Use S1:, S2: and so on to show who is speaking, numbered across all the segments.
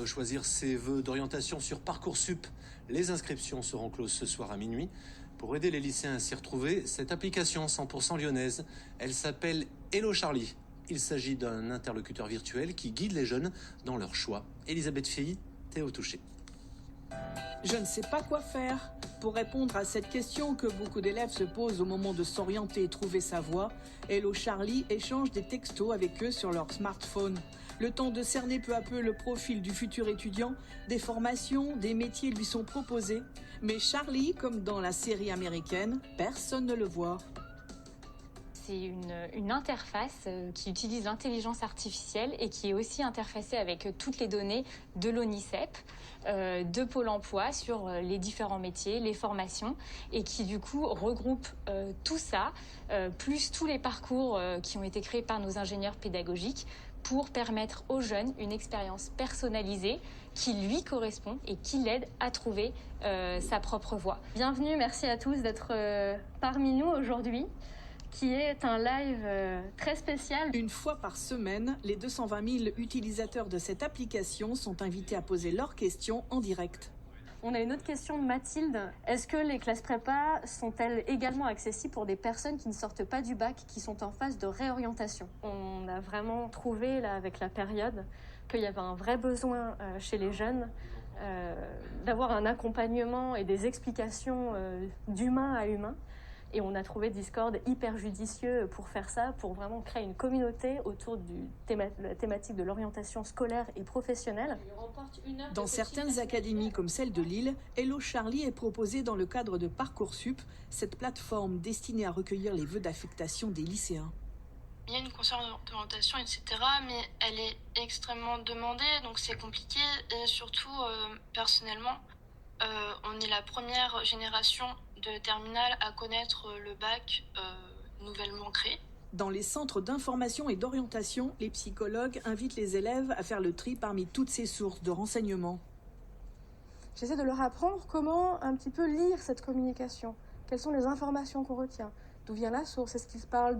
S1: choisir ses vœux d'orientation sur Parcoursup. Les inscriptions seront closes ce soir à minuit. Pour aider les lycéens à s'y retrouver, cette application 100% lyonnaise, elle s'appelle Hello Charlie. Il s'agit d'un interlocuteur virtuel qui guide les jeunes dans leur choix. Elisabeth Fey, Théo Touché.
S2: Je ne sais pas quoi faire. Pour répondre à cette question que beaucoup d'élèves se posent au moment de s'orienter et trouver sa voie, Hello Charlie échange des textos avec eux sur leur smartphone. Le temps de cerner peu à peu le profil du futur étudiant, des formations, des métiers lui sont proposés. Mais Charlie, comme dans la série américaine, personne ne le voit.
S3: C'est une interface qui utilise l'intelligence artificielle et qui est aussi interfacée avec toutes les données de l'ONICEP, de Pôle emploi sur les différents métiers, les formations, et qui du coup regroupe tout ça, plus tous les parcours qui ont été créés par nos ingénieurs pédagogiques pour permettre aux jeunes une expérience personnalisée qui lui correspond et qui l'aide à trouver sa propre voie.
S4: Bienvenue, merci à tous d'être parmi nous aujourd'hui, qui est un live très spécial.
S2: Une fois par semaine, les 220 000 utilisateurs de cette application sont invités à poser leurs questions en direct.
S4: On a une autre question de Mathilde. Est-ce que les classes prépa sont-elles également accessibles pour des personnes qui ne sortent pas du bac, qui sont en phase de réorientation? On a vraiment trouvé, là, avec la période, qu'il y avait un vrai besoin chez les jeunes d'avoir un accompagnement et des explications d'humain à humain. Et on a trouvé Discord hyper judicieux pour faire ça, pour vraiment créer une communauté autour de la thématique de l'orientation scolaire et professionnelle.
S2: Dans certaines académies comme celle de Lille, Hello Charlie est proposé dans le cadre de Parcoursup, cette plateforme destinée à recueillir les vœux d'affectation des lycéens.
S5: Il y a une conseillère d'orientation, etc., mais elle est extrêmement demandée, donc c'est compliqué. Et surtout, personnellement, on est la première génération de terminale à connaître le bac nouvellement créé.
S2: Dans les centres d'information et d'orientation, les psychologues invitent les élèves à faire le tri parmi toutes ces sources de renseignements.
S4: J'essaie de leur apprendre comment un petit peu lire cette communication. Quelles sont les informations qu'on retient? D'où vient la source? Est-ce qu'ils parlent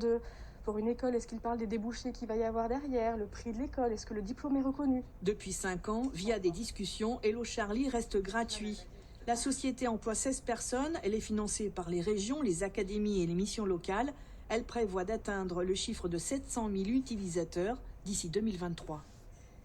S4: pour une école, est-ce qu'ils parlent des débouchés qu'il va y avoir derrière, le prix de l'école, est-ce que le diplôme est reconnu?
S2: Depuis 5 ans, via des discussions, Hello Charlie reste gratuit. La société emploie 16 personnes, elle est financée par les régions, les académies et les missions locales. Elle prévoit d'atteindre le chiffre de 700 000 utilisateurs d'ici 2023.